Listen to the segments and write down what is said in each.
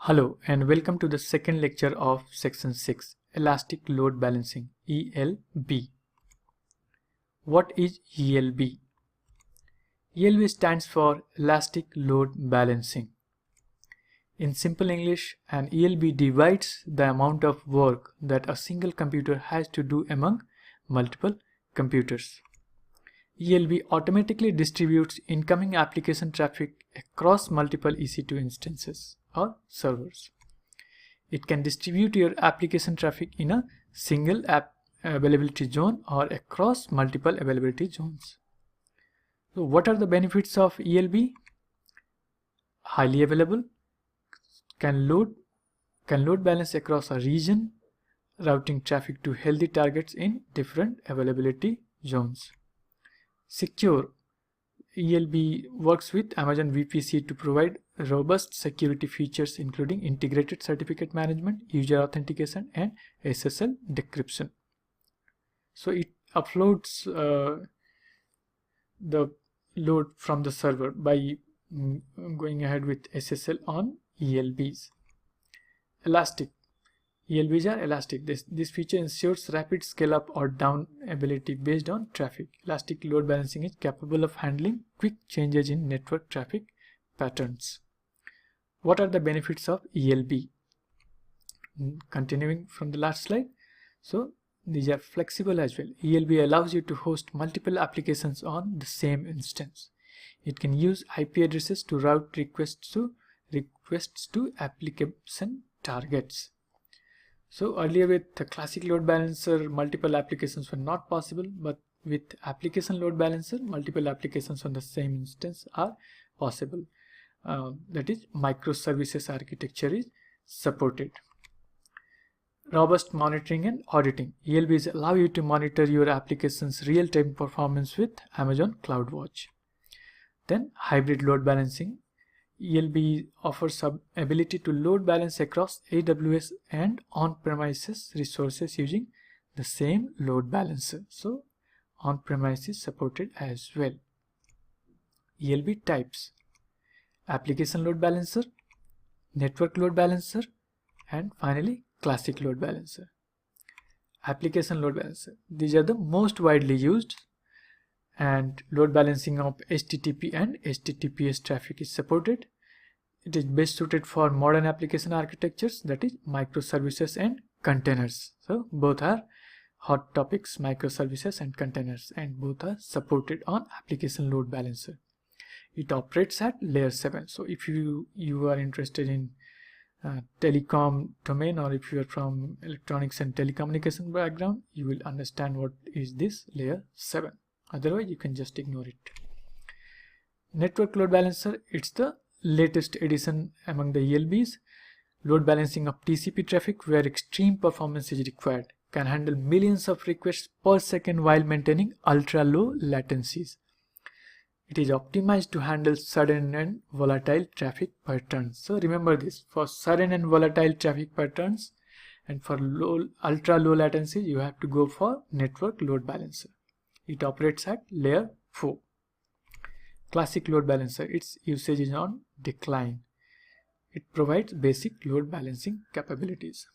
Hello and welcome to the second lecture of section 6, Elastic Load Balancing, ELB. What is ELB? ELB stands for Elastic Load Balancing. In simple English, an ELB divides the amount of work that a single computer has to do among multiple computers. ELB automatically distributes incoming application traffic across multiple EC2 instances or servers. It can distribute your application traffic in a single app availability zone or across multiple availability zones. So what are the benefits of ELB? Highly available, can load balance across a region, routing traffic to healthy targets in different availability zones. Secure, ELB works with Amazon VPC to provide robust security features including integrated certificate management, user authentication, and SSL decryption. So it uploads the load from the server by going ahead with SSL on ELBs. Elastic. ELBs are elastic. This feature ensures rapid scale up or down ability based on traffic. Elastic load balancing is capable of handling quick changes in network traffic patterns. What are the benefits of ELB? Continuing from the last slide. So these are flexible as well. ELB allows you to host multiple applications on the same instance. It can use IP addresses to route requests to application targets. So earlier with the classic load balancer, multiple applications were not possible, but with application load balancer, multiple applications on the same instance are possible. That is, microservices architecture is supported. Robust monitoring and auditing. ELBs allow you to monitor your application's real-time performance with Amazon CloudWatch. Then hybrid load balancing. ELB offers ability to load balance across AWS and on-premises resources using the same load balancer. So on-premise is supported as well. ELB types: application load balancer, network load balancer, and finally classic load balancer. Application load balancer. These are the most widely used, and load balancing of HTTP and HTTPS traffic is supported. It is best suited for modern application architectures, that is microservices and containers. So both are hot topics, microservices and containers, and both are supported on application load balancer. It operates at layer 7. So if you are interested in telecom domain, or if you are from electronics and telecommunication background, you will understand what is this layer 7. Otherwise you can just ignore it. Network load balancer, it's the latest addition among the ELBs. Load balancing of TCP traffic where extreme performance is required. Can handle millions of requests per second while maintaining ultra low latencies. It is optimized to handle sudden and volatile traffic patterns. So remember this, for sudden and volatile traffic patterns and for ultra low latency, you have to go for network load balancer. It operates at layer 4. Classic load balancer, its usage is on decline. It provides basic load balancing capabilities.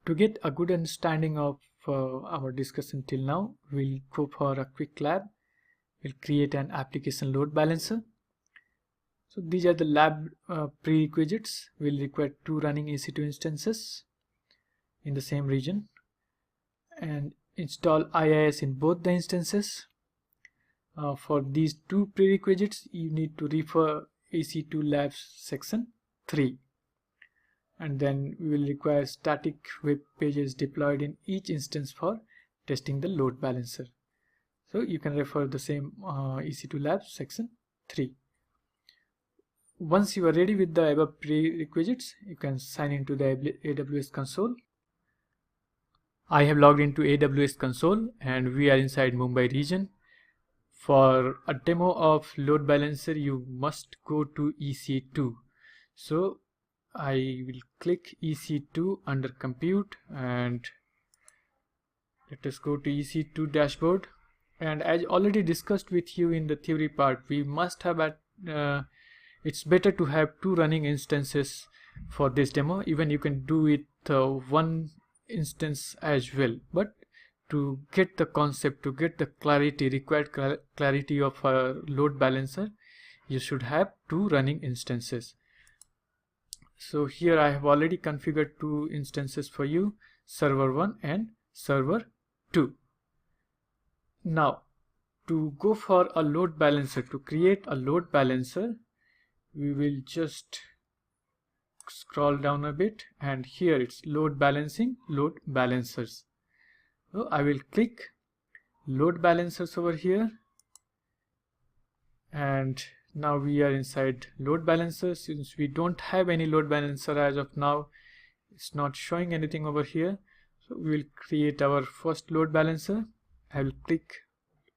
To get a good understanding of our discussion till now, we'll go for a quick lab. We'll create an application load balancer. So these are the lab prerequisites. We'll require 2 running EC2 instances in the same region and install IIS in both the instances. For these 2 prerequisites, you need to refer EC2 Labs section 3. And then we will require static web pages deployed in each instance for testing the load balancer. So you can refer the same EC2 Labs section 3. Once you are ready with the above prerequisites, you can sign into the AWS console. I have logged into AWS console and we are inside Mumbai region. For a demo of load balancer, you must go to EC2. So I will click EC2 under compute and let us go to EC2 dashboard. And as already discussed with you in the theory part, we must have it's better to have 2 running instances for this demo. Even you can do it 1 instance as well, but to get the concept, to get the clarity, required clarity of a load balancer, you should have 2 running instances. So here I have already configured 2 instances for you, server 1 and server 2. Now to go for a load balancer, to create a load balancer, we will just scroll down a bit, and here it's load balancing, load balancers. So I will click load balancers over here, and now we are inside load balancer. Since we don't have any load balancer as of now, it's not showing anything over here. So we will create our first load balancer. I will click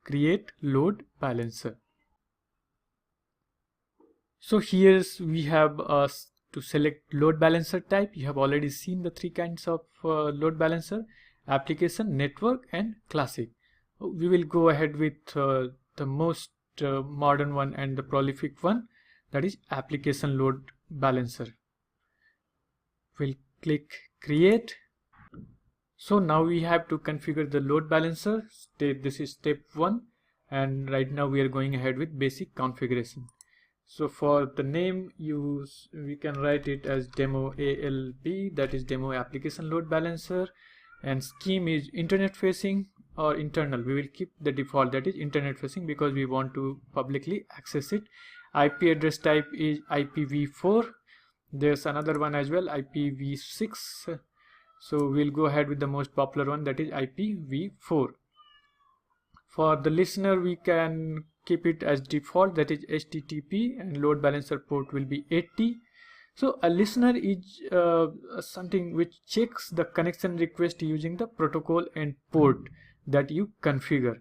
create load balancer. So here we have to select load balancer type. You have already seen the 3 kinds of load balancer: application, network and classic. We will go ahead with the most modern one and the prolific one, that is application load balancer. We'll click create. So now we have to configure the load balancer. This is step 1, and right now we are going ahead with basic configuration. So for the name, we can write it as demo ALB, that is demo application load balancer, and scheme is internet facing or internal. We will keep the default, that is internet facing, because we want to publicly access it. IP address type is IPv4. There's another one as well, IPv6. So we'll go ahead with the most popular one, that is IPv4. For the listener, we can keep it as default, that is HTTP, and load balancer port will be 80. So a listener is something which checks the connection request using the protocol and port that you configure.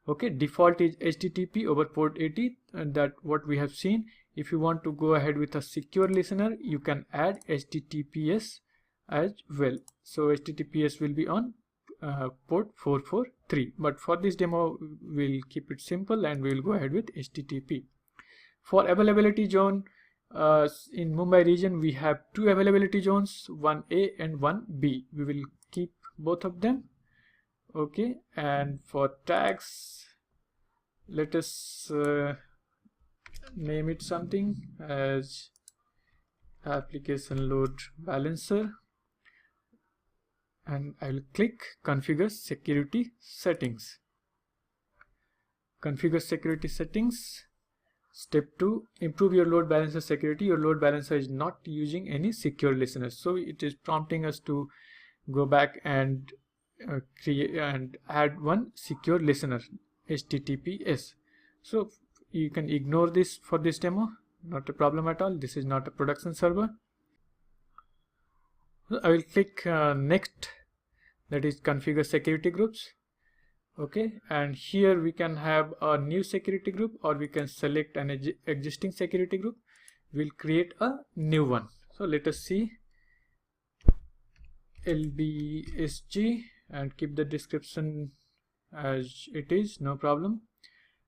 Okay, default is HTTP over port 80, and that what we have seen. If you want to go ahead with a secure listener, you can add HTTPS as well. So HTTPS will be on port 443, but for this demo we'll keep it simple and we'll go ahead with HTTP. For availability zone, in Mumbai region we have 2 availability zones, 1A and 1B. We will keep both of them. Okay, and for tags, let us name it something as application load balancer, and I will click configure security settings. Configure security settings. Step 2, improve your load balancer security. Your load balancer is not using any secure listeners, so it is prompting us to go back and create and add one secure listener, HTTPS. So you can ignore this for this demo, not a problem at all. This is not a production server. So I will click next, that is configure security groups. Okay, and here we can have a new security group, or we can select an existing security group. We'll create a new one. So let us see, LBSG, and keep the description as it is, no problem.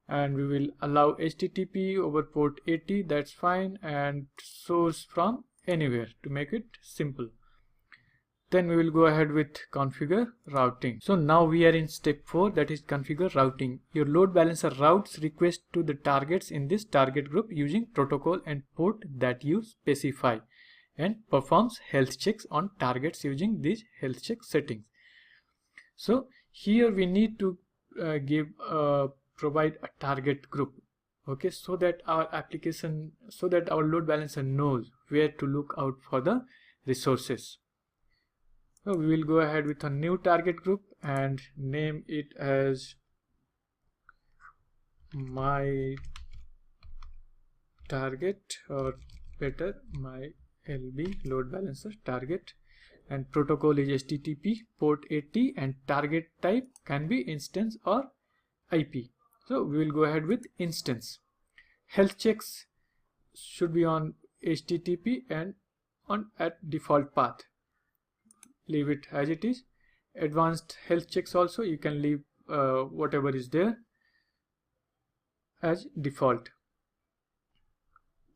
And we will allow HTTP over port 80, that's fine, and source from anywhere to make it simple. Then we will go ahead with configure routing. So now we are in step 4, that is configure routing. Your load balancer routes requests to the targets in this target group using protocol and port that you specify, and performs health checks on targets using these health check settings. So here we need to provide a target group, okay, so that our application, so that our load balancer knows where to look out for the resources. So we will go ahead with a new target group and name it as my target, or better my LB load balancer target, and protocol is HTTP port 80, and target type can be instance or IP. So we will go ahead with instance. Health checks should be on HTTP and on at default path. Leave it as it is. Advanced health checks also you can leave whatever is there as default.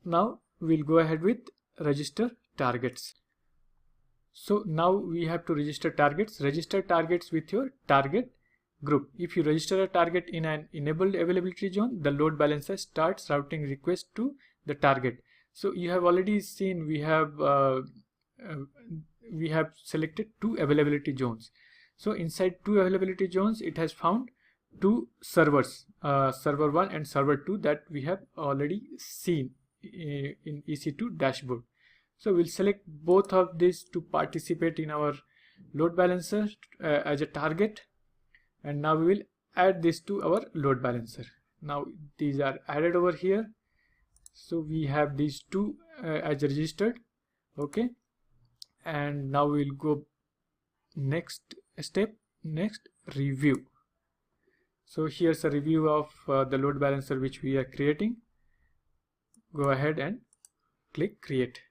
Now we'll go ahead with register targets. So now we have to register targets. Register targets with your target group. If you register a target in an enabled availability zone, the load balancer starts routing request to the target. So you have already seen we have selected 2 availability zones. So inside 2 availability zones, it has found 2 servers, server 1 and server 2, that we have already seen in EC2 dashboard. So we'll select both of these to participate in our load balancer as a target, and now we will add this to our load balancer. Now these are added over here. So we have these 2 as registered. Okay, and now we'll go next step, next review. So here's a review of the load balancer which we are creating. Go ahead and click create.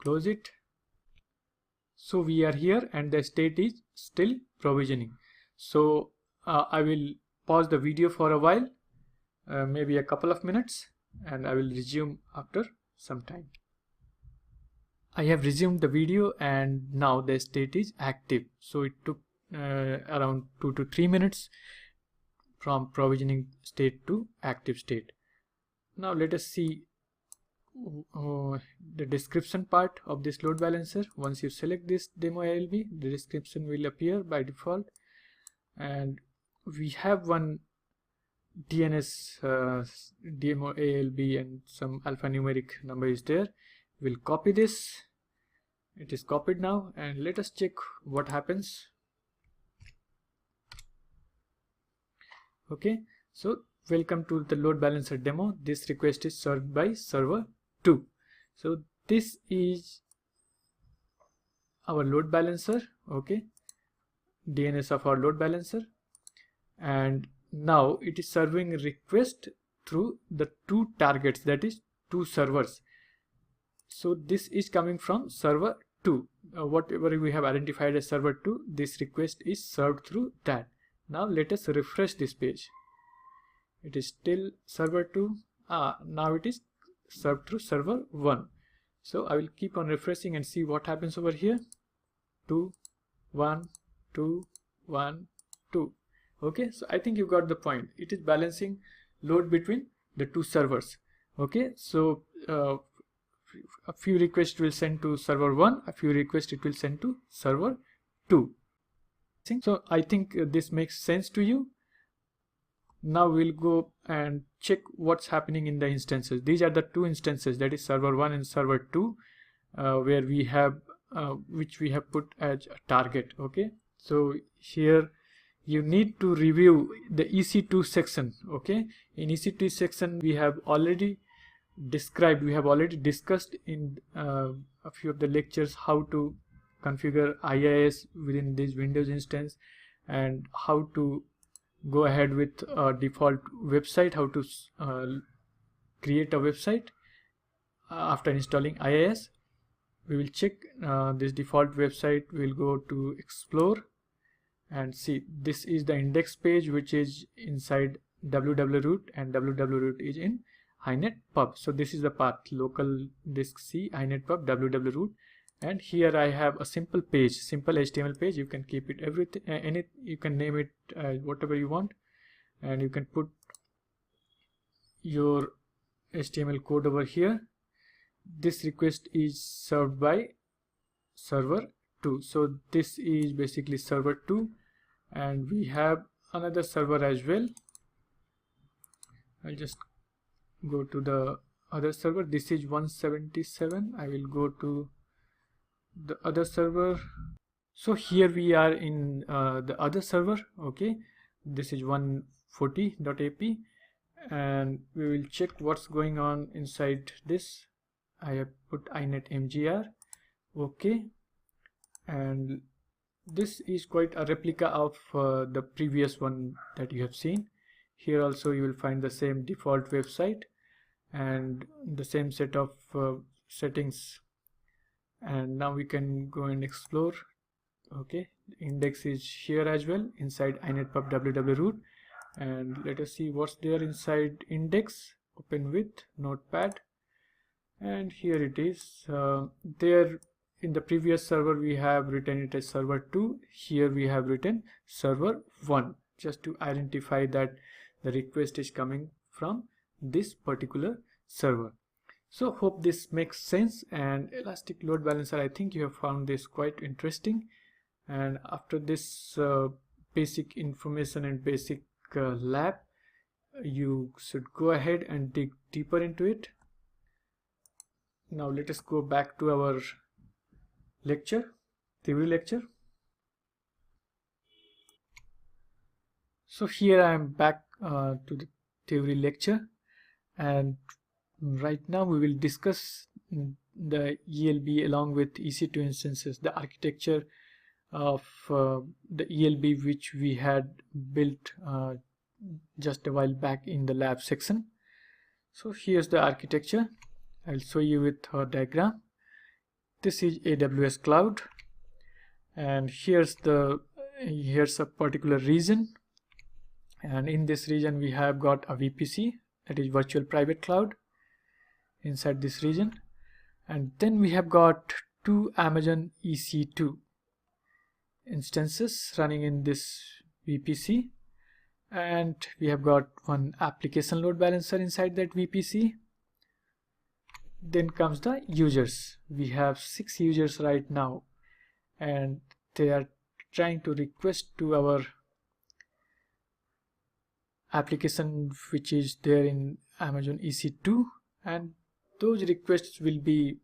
Close it. So we are here and the state is still provisioning. So I will pause the video for a while, maybe a couple of minutes, and I will resume after some time. I have resumed the video and now the state is active. So it took around 2 to 3 minutes from provisioning state to active state. Now let us see the description part of this load balancer. Once you select this demo ALB, the description will appear by default, and we have one DNS demo ALB and some alphanumeric number is there. We'll copy this. It is copied now, and let us check what happens. Okay, so welcome to the load balancer demo. This request is served by server 2. So this is our load balancer. Okay, DNS of our load balancer, and now it is serving request through the 2 targets, that is 2 servers. So this is coming from server 2. Whatever we have identified as server 2, this request is served through that. Now let us refresh this page. It is still server 2. Now it is served through server 1. So I will keep on refreshing and see what happens over here. 2, 1, 2, 1, 2. Okay, so I think you got the point. It is balancing load between the 2 servers. Okay, so a few requests will send to server 1, a few requests it will send to server 2. So I think this makes sense to you. Now we'll go and check what's happening in the instances. These are the 2 instances, that is server 1 and server 2, where we have which we have put as a target. Okay, so here you need to review the EC2 section. Okay, in EC2 section we have already described, we have already discussed in a few of the lectures how to configure IIS within this Windows instance, and how to go ahead with a default website, how to create a website after installing IIS. We will check this default website. We'll go to explore and see, this is the index page which is inside www-root, and www-root is in inet pub. So this is the path, local disk C, inet pub, www-root, and here I have a simple page, simple HTML page. You can keep it everything, you can name it whatever you want, and you can put your HTML code over here. This request is served by server 2. So this is basically server 2, and we have another server as well. I'll just go to the other server. This is 177. I will go to the other server. So here we are in the other server. Okay, this is 140.ap, and we will check what's going on inside this. I have put inet mgr. Okay, and this is quite a replica of the previous one that you have seen. Here also you will find the same default website and the same set of settings, and now we can go and explore. Okay, index is here as well inside inetpub www-root, and let us see what's there inside index. open with Notepad, and here it is. There in the previous server we have written it as server 2, here we have written server 1, just to identify that the request is coming from this particular server. So hope this makes sense. And Elastic Load Balancer, I think you have found this quite interesting, and after this basic information and basic lab, you should go ahead and dig deeper into it. Now let us go back to our lecture, theory lecture. So here I am back to the theory lecture, and right now we will discuss the ELB along with EC2 instances, the architecture of the ELB which we had built just a while back in the lab section. So here's the architecture. I'll show you with a diagram. This is AWS cloud, and here's a particular region, and in this region we have got a VPC, that is virtual private cloud, inside this region, and then we have got two Amazon EC2 instances running in this VPC, and we have got one application load balancer inside that VPC. Then comes the users. We have 6 users right now, and they are trying to request to our application which is there in Amazon EC2, and those requests will be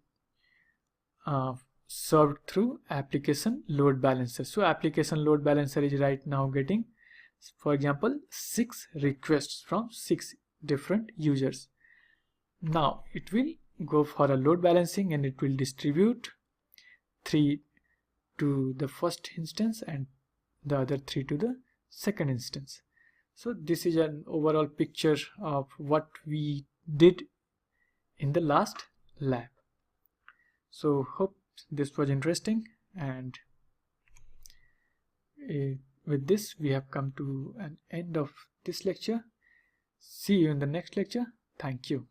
served through application load balancer. So application load balancer is right now getting, for example, 6 requests from 6 different users. Now it will go for a load balancing, and it will distribute 3 to the first instance and the other 3 to the second instance. So this is an overall picture of what we did in the last lab. So hope this was interesting, and with this we have come to an end of this lecture. See you in the next lecture. Thank you.